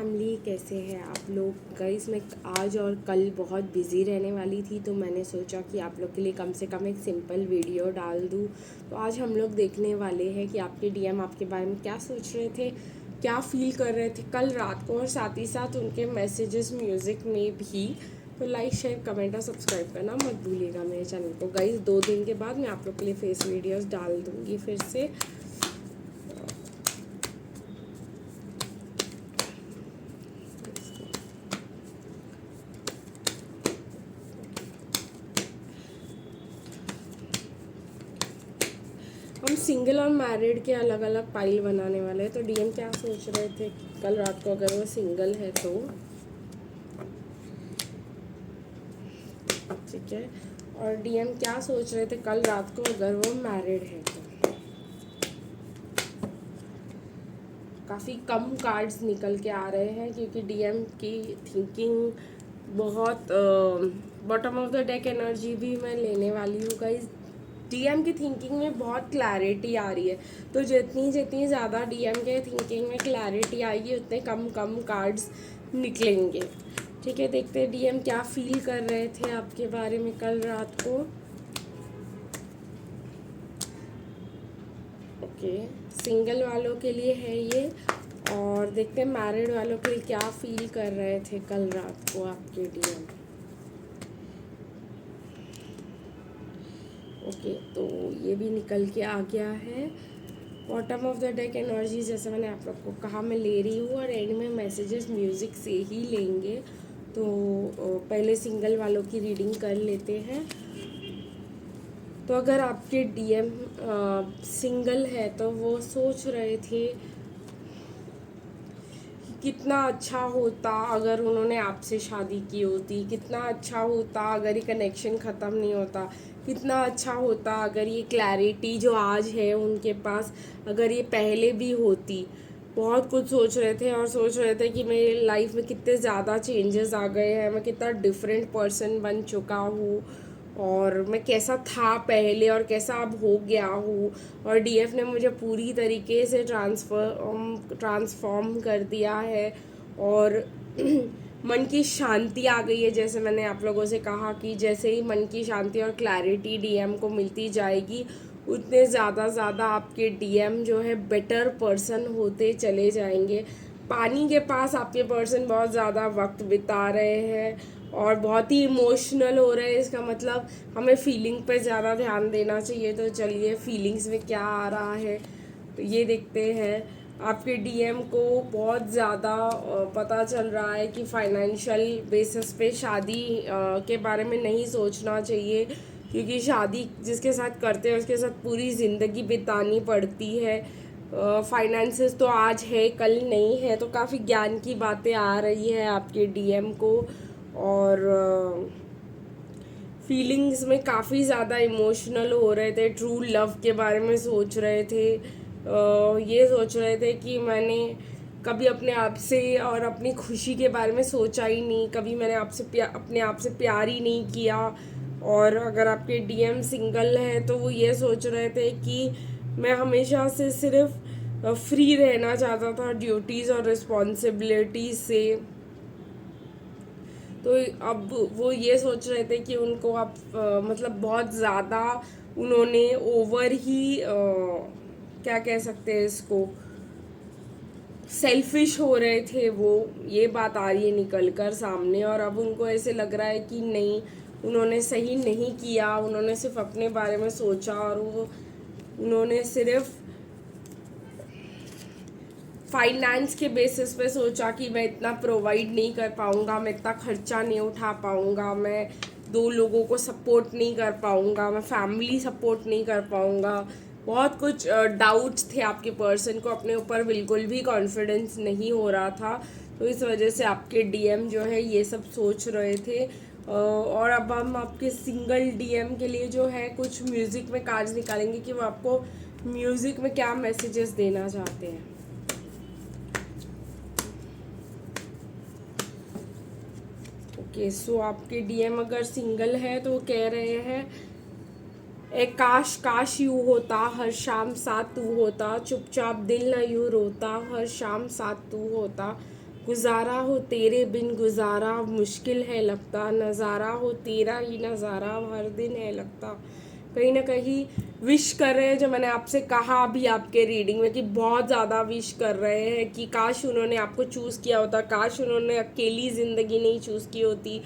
Family, कैसे हैं आप लोग। गाइस मैं आज और कल बहुत बिज़ी रहने वाली थी, तो मैंने सोचा कि आप लोग के लिए कम से कम एक सिंपल वीडियो डाल दूँ। तो आज हम लोग देखने वाले हैं कि आपके डीएम आपके बारे में क्या सोच रहे थे, क्या फ़ील कर रहे थे कल रात को, और साथ ही साथ उनके मैसेजेस म्यूज़िक में भी। तो लाइक, शेयर, कमेंट और सब्सक्राइब करना मत भूलिएगा मेरे चैनल को। गाइस 2 दिन के बाद मैं आप लोग के लिए फेस वीडियोज़ डाल दूँगी फिर से। हम सिंगल और मैरिड के अलग अलग पाइल बनाने वाले हैं। तो डीएम क्या सोच रहे थे कल रात को, अगर वो सिंगल है तो ठीक है, और डीएम क्या सोच रहे थे कल रात को अगर वो मैरिड है तो। काफ़ी कम कार्ड्स निकल के आ रहे हैं क्योंकि डीएम की थिंकिंग बहुत bottom of the deck energy भी मैं लेने वाली हूँ गाइस। डीएम की थिंकिंग में बहुत क्लैरिटी आ रही है, तो जितनी जितनी ज़्यादा डीएम के थिंकिंग में क्लैरिटी आएगी उतने कम कम कार्ड्स निकलेंगे। ठीक है, देखते हैं डीएम क्या फील कर रहे थे आपके बारे में कल रात को। ओके, सिंगल वालों के लिए है ये, और देखते हैं मैरिड वालों के लिए क्या फील कर रहे थे कल रात को आपके डीएम। ओके, तो ये भी निकल के आ गया है। Bottom of the deck energy जैसे मैंने आप लोग को कहा मैं ले रही हूँ, और एंड में मैसेजेस म्यूज़िक से ही लेंगे। तो पहले सिंगल वालों की रीडिंग कर लेते हैं। तो अगर आपके डीएम सिंगल है तो वो सोच रहे थे कितना अच्छा होता अगर उन्होंने आपसे शादी की होती, कितना अच्छा होता अगर ये कनेक्शन ख़त्म नहीं होता, कितना अच्छा होता अगर ये क्लैरिटी जो आज है उनके पास अगर ये पहले भी होती। बहुत कुछ सोच रहे थे, और सोच रहे थे कि मेरी लाइफ में कितने ज़्यादा चेंजेस आ गए हैं, मैं कितना डिफरेंट पर्सन बन चुका हूँ, और मैं कैसा था पहले और कैसा अब हो गया हूँ, और डीएफ ने मुझे पूरी तरीके से ट्रांसफॉर्म कर दिया है, और मन की शांति आ गई है। जैसे मैंने आप लोगों से कहा कि जैसे ही मन की शांति और क्लैरिटी डीएम को मिलती जाएगी उतने ज़्यादा आपके डीएम जो है बेटर पर्सन होते चले जाएंगे। पानी के पास आपके पर्सन बहुत ज़्यादा वक्त बिता रहे हैं और बहुत ही इमोशनल हो रहे हैं, इसका मतलब हमें फीलिंग पे ज़्यादा ध्यान देना चाहिए। तो चलिए फीलिंग्स में क्या आ रहा है तो ये देखते हैं। आपके डीएम को बहुत ज़्यादा पता चल रहा है कि फाइनेंशियल बेसिस पे शादी के बारे में नहीं सोचना चाहिए, क्योंकि शादी जिसके साथ करते हैं उसके साथ पूरी ज़िंदगी बितानी पड़ती है। फाइनेंसेस तो आज है कल नहीं है, तो काफ़ी ज्ञान की बातें आ रही है आपके डीएम को, और फीलिंग्स में काफ़ी ज़्यादा इमोशनल हो रहे थे, ट्रू लव के बारे में सोच रहे थे। ये सोच रहे थे कि मैंने कभी अपने आप से और अपनी खुशी के बारे में सोचा ही नहीं, कभी मैंने अपने आप से प्यार ही नहीं किया। और अगर आपके डीएम सिंगल है तो वो ये सोच रहे थे कि मैं हमेशा से सिर्फ फ्री रहना चाहता था ड्यूटीज़ और रिस्पॉन्सिबिलिटीज से। तो अब वो ये सोच रहे थे कि उनको अब मतलब बहुत ज़्यादा उन्होंने ओवर ही क्या कह सकते हैं इसको, सेल्फिश हो रहे थे वो, ये बात आ रही है निकल कर सामने। और अब उनको ऐसे लग रहा है कि नहीं, उन्होंने सही नहीं किया, उन्होंने सिर्फ अपने बारे में सोचा, और वो उन्होंने सिर्फ फाइनेंस के बेसिस पे सोचा कि मैं इतना प्रोवाइड नहीं कर पाऊँगा, मैं इतना खर्चा नहीं उठा पाऊँगा, मैं 2 लोगों को सपोर्ट नहीं कर पाऊँगा, मैं फैमिली सपोर्ट नहीं कर पाऊँगा। बहुत कुछ डाउट्स थे आपके पर्सन को, अपने ऊपर बिल्कुल भी कॉन्फिडेंस नहीं हो रहा था। तो इस वजह से आपके डीएम जो है ये सब सोच रहे थे। और अब हम आपके सिंगल डीएम के लिए जो है कुछ म्यूज़िक में कार्ड्स निकालेंगे कि वो आपको म्यूज़िक में क्या मैसेजेस देना चाहते हैं। ओके, सो आपके डीएम अगर सिंगल है तो वो कह रहे हैं, ए काश काश यूँ होता, हर शाम साथ तू होता, चुपचाप दिल न यूँ रोता, हर शाम साथ तू होता। गुजारा हो तेरे बिन गुजारा मुश्किल है लगता, नज़ारा हो तेरा ही नज़ारा हर दिन है लगता। कहीं ना कहीं विश कर रहे हैं, जो मैंने आपसे कहा अभी आपके रीडिंग में कि बहुत ज़्यादा विश कर रहे हैं कि काश उन्होंने आपको चूज़ किया होता, काश उन्होंने अकेली ज़िंदगी नहीं चूज़ की होती,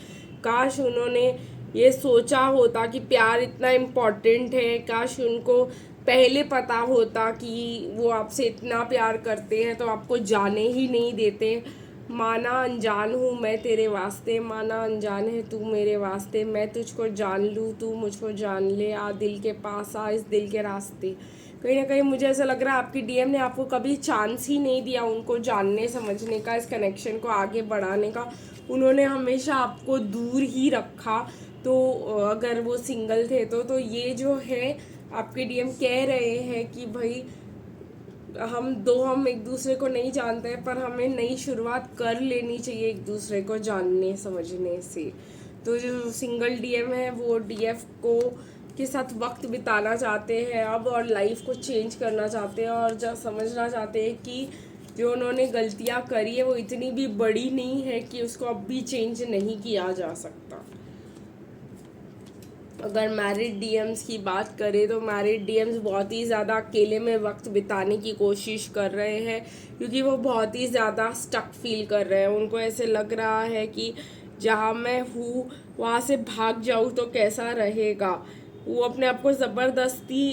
काश उन्होंने ये सोचा होता कि प्यार इतना इम्पोर्टेंट है, काश उनको पहले पता होता कि वो आपसे इतना प्यार करते हैं तो आपको जाने ही नहीं देते। माना अनजान हूँ मैं तेरे वास्ते, माना अनजान है तू मेरे वास्ते, मैं तुझको जान लूँ तू मुझको जान ले, आ दिल के पास आ इस दिल के रास्ते। कहीं ना कहीं मुझे ऐसा लग रहा है आपकी डीएम ने आपको कभी चांस ही नहीं दिया उनको जानने समझने का, इस कनेक्शन को आगे बढ़ाने का। उन्होंने हमेशा आपको दूर ही रखा। तो अगर वो सिंगल थे तो ये जो है आपके डीएम कह रहे हैं कि भाई हम एक दूसरे को नहीं जानते हैं, पर हमें नई शुरुआत कर लेनी चाहिए एक दूसरे को जानने समझने से। तो जो सिंगल डीएम है वो डीएफ को के साथ वक्त बिताना चाहते हैं अब, और लाइफ को चेंज करना चाहते हैं, और जब समझना चाहते हैं कि जो उन्होंने गलतियां करी है वो इतनी भी बड़ी नहीं है कि उसको अब भी चेंज नहीं किया जा सकता। अगर मैरिड डीएम्स की बात करें तो मैरिड डीएम्स बहुत ही ज़्यादा अकेले में वक्त बिताने की कोशिश कर रहे हैं, क्योंकि वो बहुत ही ज़्यादा स्टक फील कर रहे हैं। उनको ऐसे लग रहा है कि जहाँ मैं हूँ वहाँ से भाग जाऊँ तो कैसा रहेगा। वो अपने आप को ज़बरदस्ती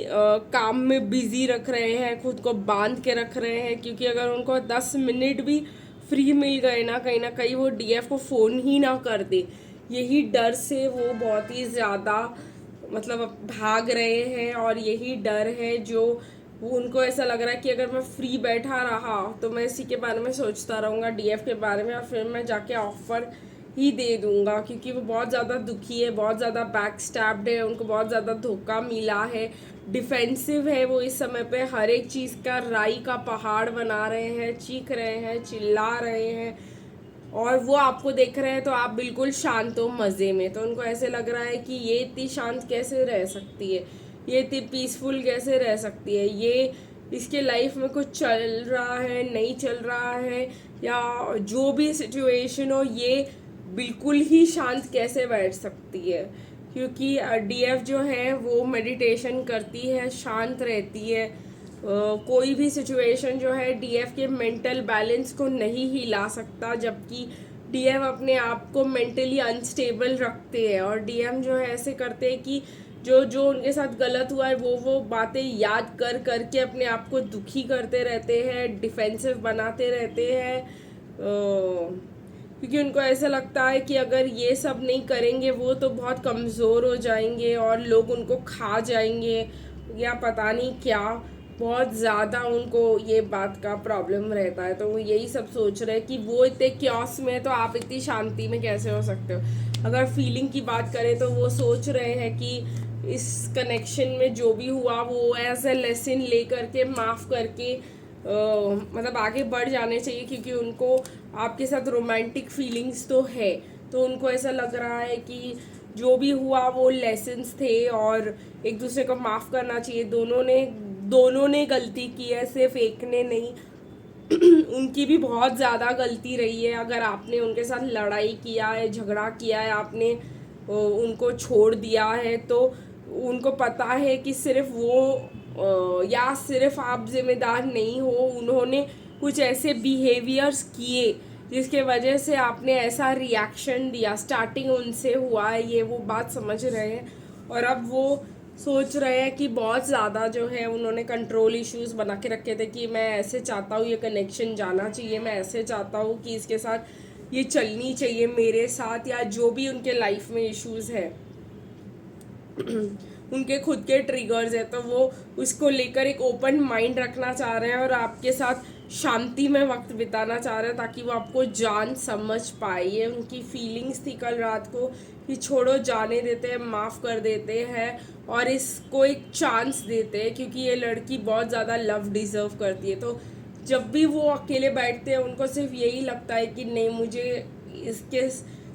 काम में बिज़ी रख रहे हैं, खुद को बांध के रख रहे हैं, क्योंकि अगर उनको 10 मिनट भी फ्री मिल गए ना कहीं वो डीएफ को फ़ोन ही ना कर दे, यही डर से वो बहुत ही ज़्यादा मतलब भाग रहे हैं। और यही डर है जो वो उनको ऐसा लग रहा है कि अगर मैं फ्री बैठा रहा तो मैं इसी के बारे में सोचता रहूँगा डीएफ के बारे में, और फिर मैं जाके ऑफ़र ही दे दूँगा, क्योंकि वो बहुत ज़्यादा दुखी है, बहुत ज़्यादा बैक स्टैप्ड है, उनको बहुत ज़्यादा धोखा मिला है, डिफेंसिव है वो इस समय पे, हर एक चीज़ का राई का पहाड़ बना रहे हैं, चीख रहे हैं, चिल्ला रहे हैं, और वो आपको देख रहे हैं तो आप बिल्कुल शांत हो मज़े में। तो उनको ऐसे लग रहा है कि ये इतनी शांत कैसे रह सकती है, ये इतनी पीसफुल कैसे रह सकती है, ये इसके लाइफ में कुछ चल रहा है नहीं चल रहा है, या जो भी सिचुएशन हो ये बिल्कुल ही शांत कैसे बैठ सकती है। क्योंकि डीएफ जो है वो मेडिटेशन करती है, शांत रहती है। कोई भी सिचुएशन जो है डीएफ के मेंटल बैलेंस को नहीं हिला सकता, जबकि डीएफ अपने आप को मेंटली अनस्टेबल रखते हैं। और डीएम जो है ऐसे करते हैं कि जो जो उनके साथ गलत हुआ है वो बातें याद कर करके अपने आप को दुखी करते रहते हैं, डिफेंसिव बनाते रहते हैं, क्योंकि उनको ऐसा लगता है कि अगर ये सब नहीं करेंगे वो तो बहुत कमज़ोर हो जाएंगे और लोग उनको खा जाएंगे, या पता नहीं क्या, बहुत ज़्यादा उनको ये बात का प्रॉब्लम रहता है। तो वो यही सब सोच रहे हैं कि वो इतने क्योस में है तो आप इतनी शांति में कैसे हो सकते हो। अगर फीलिंग की बात करें तो वो सोच रहे हैं कि इस कनेक्शन में जो भी हुआ वो एज ए लेसन ले करके माफ़ करके मतलब आगे बढ़ जाने चाहिए, क्योंकि उनको आपके साथ रोमांटिक फीलिंग्स तो है। तो उनको ऐसा लग रहा है कि जो भी हुआ वो लेसन्स थे और एक दूसरे को माफ़ करना चाहिए। दोनों ने गलती की है, सिर्फ एक ने नहीं। उनकी भी बहुत ज़्यादा गलती रही है। अगर आपने उनके साथ लड़ाई किया है, झगड़ा किया है, आपने उनको छोड़ दिया है, तो उनको पता है कि सिर्फ वो या सिर्फ आप जिम्मेदार नहीं हो, उन्होंने कुछ ऐसे बिहेवियर्स किए जिसके वजह से आपने ऐसा रिएक्शन दिया। स्टार्टिंग उनसे हुआ है, ये वो बात समझ रहे हैं, और अब वो सोच रहे हैं कि बहुत ज़्यादा जो है उन्होंने कंट्रोल इश्यूज बना के रखे थे कि मैं ऐसे चाहता हूँ ये कनेक्शन जाना चाहिए, मैं ऐसे चाहता हूँ कि इसके साथ ये चलनी चाहिए मेरे साथ, या जो भी उनके लाइफ में इश्यूज है उनके खुद के ट्रिगर्स है, तो वो उसको लेकर एक ओपन माइंड रखना चाह रहे हैं और आपके साथ शांति में वक्त बिताना चाह रहे हैं, ताकि वो आपको जान समझ पाए। ये उनकी फीलिंग्स थी कल रात को कि छोड़ो, जाने देते हैं, माफ़ कर देते हैं और इसको एक चांस देते हैं, क्योंकि ये लड़की बहुत ज़्यादा लव डिज़र्व करती है। तो जब भी वो अकेले बैठते हैं उनको सिर्फ यही लगता है कि नहीं, मुझे इसके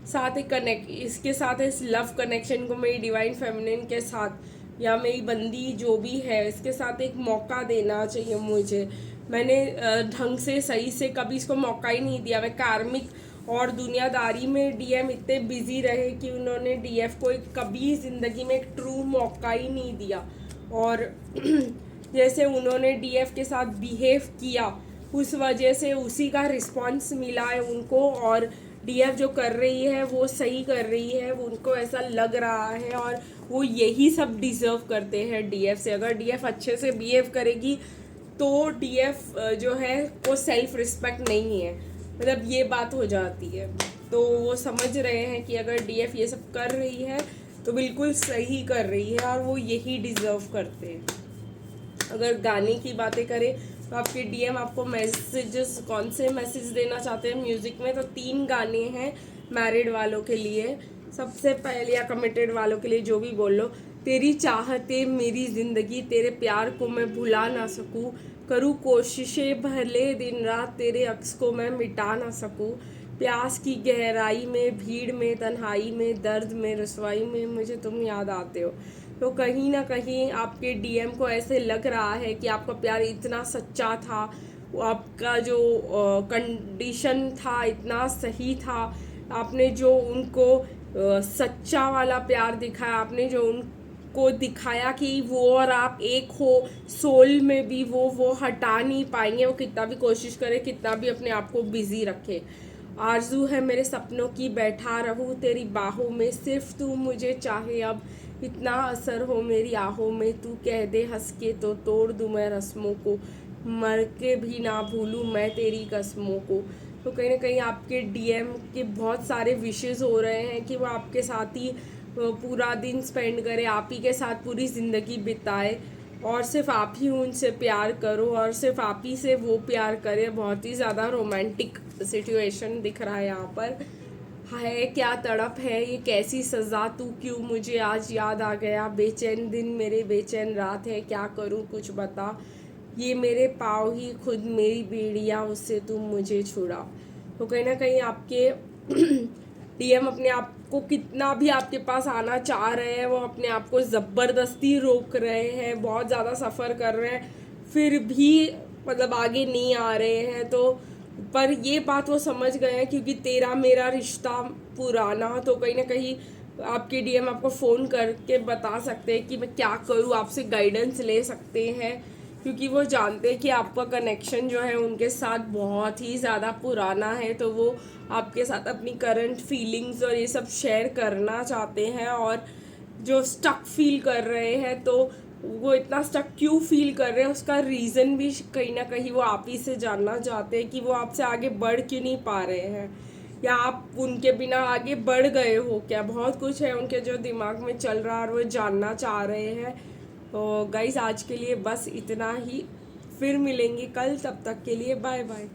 साथ इसके साथ इस लव कनेक्शन को मेरी डिवाइन फेमिनिन के साथ या मेरी बंदी जो भी है इसके साथ एक मौका देना चाहिए मुझे। मैंने ढंग से सही से कभी इसको मौका ही नहीं दिया। मैं कार्मिक और दुनियादारी में डीएम इतने बिजी रहे कि उन्होंने डीएफ को कभी ज़िंदगी में एक ट्रू मौका ही नहीं दिया। और जैसे उन्होंने डीएफ के साथ बिहेव किया, उस वजह से उसी का रिस्पॉन्स मिला है उनको। और डीएफ जो कर रही है वो सही कर रही है, वो उनको ऐसा लग रहा है, और वो यही सब डिज़र्व करते हैं डीएफ से। अगर डीएफ अच्छे से बिहेव करेगी तो डीएफ जो है वो सेल्फ रिस्पेक्ट नहीं है, मतलब ये बात हो जाती है। तो वो समझ रहे हैं कि अगर डीएफ ये सब कर रही है तो बिल्कुल सही कर रही है, और वो यही डिज़र्व करते हैं। अगर गाने की बातें करें तो आपके डीएम आपको मैसेजेस, कौन से मैसेज देना चाहते हैं म्यूज़िक में, तो 3 गाने हैं मैरिड वालों के लिए। सबसे पहले, या कमिटेड वालों के लिए, जो भी बोल लो। तेरी चाहते मेरी ज़िंदगी, तेरे प्यार को मैं भुला ना सकूं, करूँ कोशिशें भले दिन रात, तेरे अक्स को मैं मिटा ना सकूं, प्यास की गहराई में, भीड़ में, तन्हाई में, दर्द में, रसवाई में, मुझे तुम याद आते हो। तो कहीं ना कहीं आपके डीएम को ऐसे लग रहा है कि आपका प्यार इतना सच्चा था, आपका जो कंडीशन था इतना सही था, आपने जो उनको सच्चा वाला प्यार दिखाया, आपने जो उनको दिखाया कि वो और आप एक हो, सोल में भी वो हटा नहीं पाएंगे, वो कितना भी कोशिश करे, कितना भी अपने आप को बिजी रखे। आरजू है मेरे सपनों की, बैठा रहूं तेरी बाहों में, सिर्फ तू मुझे चाहे, अब इतना असर हो मेरी आहों में, तू कह दे हंस के तो तोड़ दूं मैं रस्मों को, मर के भी ना भूलूं मैं तेरी कसमों को। तो कहीं ना कहीं आपके डीएम के बहुत सारे विशेस हो रहे हैं कि वो आपके साथ ही पूरा दिन स्पेंड करे, आप ही के साथ पूरी ज़िंदगी बिताए, और सिर्फ आप ही उनसे प्यार करो, और सिर्फ आप ही से वो प्यार करे। बहुत ही ज़्यादा रोमांटिक सिचुएशन दिख रहा है यहाँ पर। है क्या तड़प है ये, कैसी सज़ा, तू क्यों मुझे आज याद आ गया, बेचैन दिन मेरे बेचैन रात है, क्या करूँ कुछ बता, ये मेरे पाँव ही खुद मेरी बेड़िया, उससे तुम मुझे छुड़ा। तो कहीं ना कहीं आपके डीएम अपने आप को कितना भी आपके पास आना चाह रहे हैं, वो अपने आप को ज़बरदस्ती रोक रहे हैं, बहुत ज़्यादा सफ़र कर रहे हैं, फिर भी मतलब आगे नहीं आ रहे हैं। तो पर ये बात वो समझ गए हैं, क्योंकि तेरा मेरा रिश्ता पुराना, तो कहीं ना कहीं आपके डीएम आपको फ़ोन करके बता सकते हैं कि मैं क्या करूँ, आपसे गाइडेंस ले सकते हैं, क्योंकि वो जानते हैं कि आपका कनेक्शन जो है उनके साथ बहुत ही ज़्यादा पुराना है। तो वो आपके साथ अपनी करंट फीलिंग्स और ये सब शेयर करना चाहते हैं, और जो स्टक फील कर रहे हैं, तो वो इतना स्टक क्यों फील कर रहे हैं उसका रीज़न भी कहीं ना कहीं वो आप ही से जानना चाहते हैं, कि वो आपसे आगे बढ़ क्यों नहीं पा रहे हैं, या आप उनके बिना आगे बढ़ गए हो क्या। बहुत कुछ है उनके जो दिमाग में चल रहा है और वो जानना चाह रहे हैं। तो गाइस, आज के लिए बस इतना ही, फिर मिलेंगे कल, तब तक के लिए बाय बाय।